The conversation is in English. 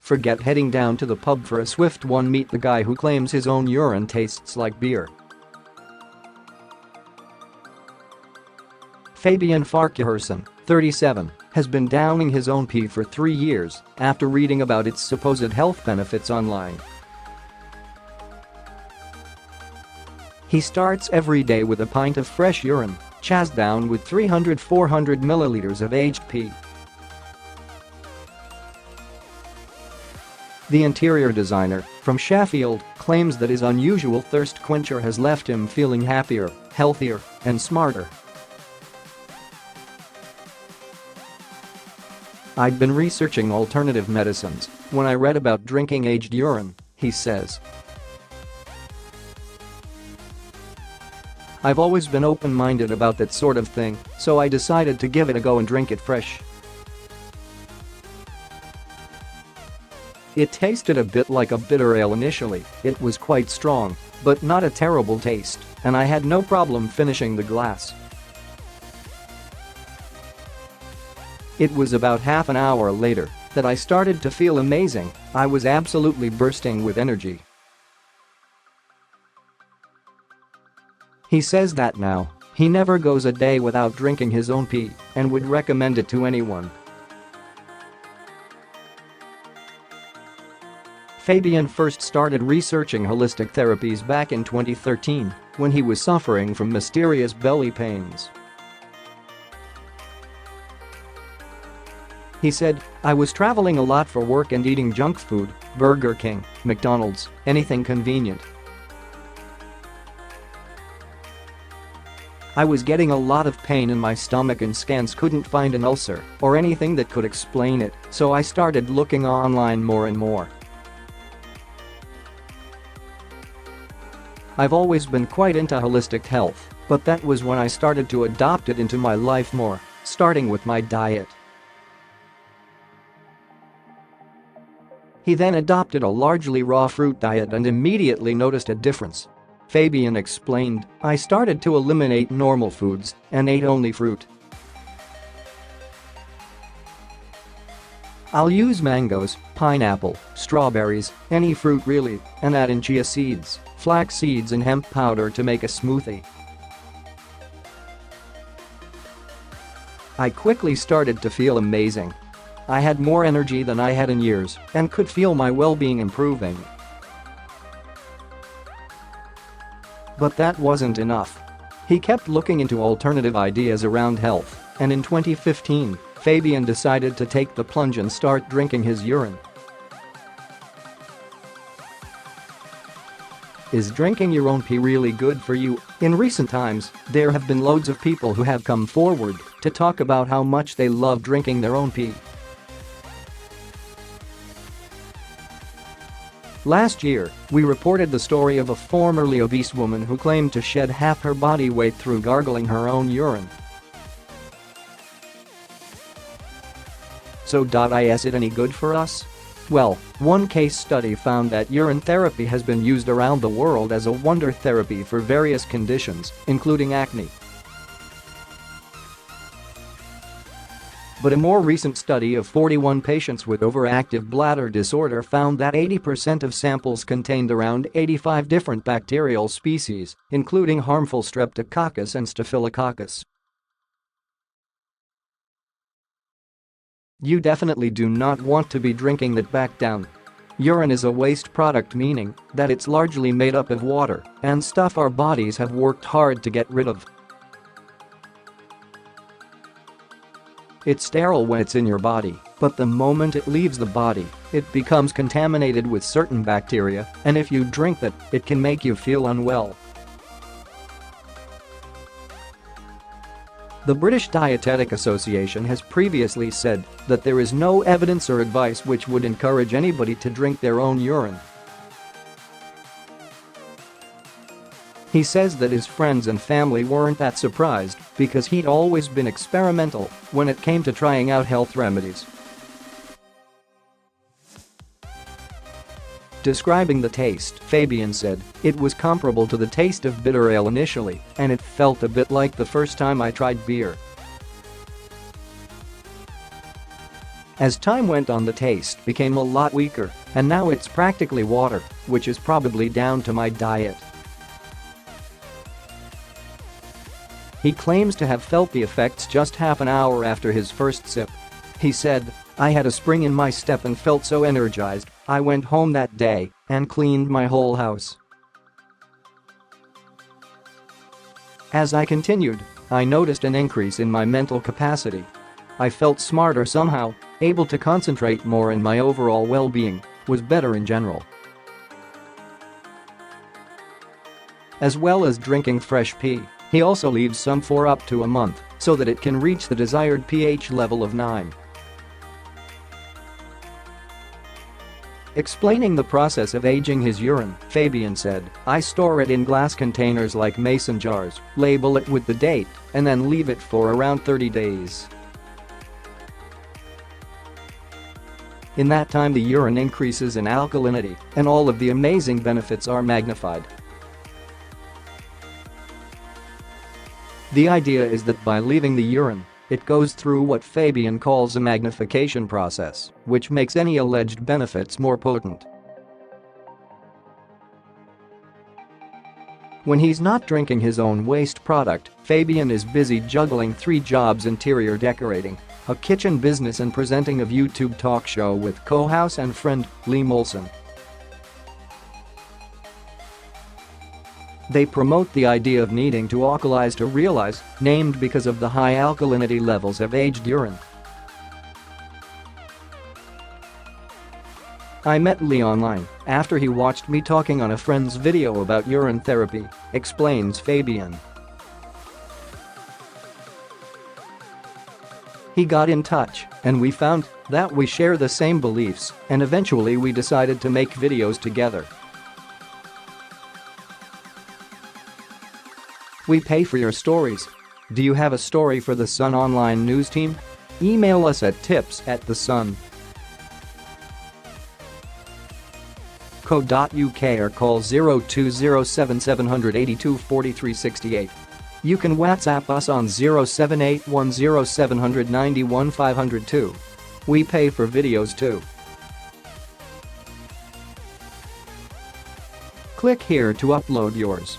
Forget heading down to the pub for a swift one. Meet the guy who claims his own urine tastes like beer. Fabian Farquharson, 37, has been downing his own pee for 3 years after reading about its supposed health benefits online. He starts every day with a pint of fresh urine, chased down with 300-400 milliliters of aged pee. The interior designer, from Sheffield, claims that his unusual thirst quencher has left him feeling happier, healthier, and smarter. "I'd been researching alternative medicines when I read about drinking aged urine," he says. "I've always been open-minded about that sort of thing, so I decided to give it a go and drink it fresh. It tasted a bit like a bitter ale initially. It was quite strong, but not a terrible taste, and I had no problem finishing the glass. It was about half an hour later that I started to feel amazing. I was absolutely bursting with energy." He says that now, he never goes a day without drinking his own pee and would recommend it to anyone. Fabian first started researching holistic therapies back in 2013 when he was suffering from mysterious belly pains. He said, "I was traveling a lot for work and eating junk food, Burger King, McDonald's, anything convenient. I was getting a lot of pain in my stomach and scans couldn't find an ulcer or anything that could explain it, so I started looking online more and more. I've always been quite into holistic health, but that was when I started to adopt it into my life more, starting with my diet." He then adopted a largely raw fruit diet and immediately noticed a difference. Fabian explained, "I started to eliminate normal foods and ate only fruit. I'll use mangoes, pineapple, strawberries, any fruit really, and add in chia seeds, flax seeds and hemp powder to make a smoothie. I quickly started to feel amazing. I had more energy than I had in years and could feel my well-being improving. But that wasn't enough. He kept looking into alternative ideas around health, and in 2015, Fabian decided to take the plunge and start drinking his urine. Is drinking your own pee really good for you? In recent times, there have been loads of people who have come forward to talk about how much they love drinking their own pee. Last year, we reported the story of a formerly obese woman who claimed to shed half her body weight through gargling her own urine. So is it any good for us? Well, one case study found that urine therapy has been used around the world as a wonder therapy for various conditions, including acne. But a more recent study of 41 patients with overactive bladder disorder found that 80% of samples contained around 85 different bacterial species, including harmful Streptococcus and Staphylococcus. You definitely do not want to be drinking that back down. Urine is a waste product, meaning that it's largely made up of water and stuff our bodies have worked hard to get rid of. It's sterile when it's in your body, but the moment it leaves the body, it becomes contaminated with certain bacteria, and if you drink that, it can make you feel unwell. The British Dietetic Association has previously said that there is no evidence or advice which would encourage anybody to drink their own urine. He says that his friends and family weren't that surprised because he'd always been experimental when it came to trying out health remedies. Describing the taste, Fabian said, "It was comparable to the taste of bitter ale initially, and it felt a bit like the first time I tried beer. As time went on, the taste became a lot weaker, and now it's practically water, which is probably down to my diet. He claims to have felt the effects just half an hour after his first sip. He said, "I had a spring in my step and felt so energized, I went home that day and cleaned my whole house." As I continued, I noticed an increase in my mental capacity. I felt smarter somehow, able to concentrate more, and my overall well-being was better in general. As well as drinking fresh pee, he also leaves some for up to a month so that it can reach the desired pH level of 9. Explaining the process of aging his urine, Fabian said, "I store it in glass containers like mason jars, label it with the date, and then leave it for around 30 days. In that time, the urine increases in alkalinity, and all of the amazing benefits are magnified." The idea is that by leaving the urine, it goes through what Fabian calls a magnification process, which makes any alleged benefits more potent. When he's not drinking his own waste product, Fabian is busy juggling 3 jobs: interior decorating, a kitchen business, and presenting a YouTube talk show with co-host and friend Lee Molson. They promote the idea of needing to alkalize to realize, named because of the high alkalinity levels of aged urine. I met Lee online after he watched me talking on a friend's video about urine therapy, explains Fabian. He got in touch, and we found that we share the same beliefs, and eventually we decided to make videos together. We pay for your stories. Do you have a story for the Sun online news team? Email us at tips@thesun.co.uk or call 0207782438. You can WhatsApp us on 07810791502. We pay for videos too. Click here to upload yours.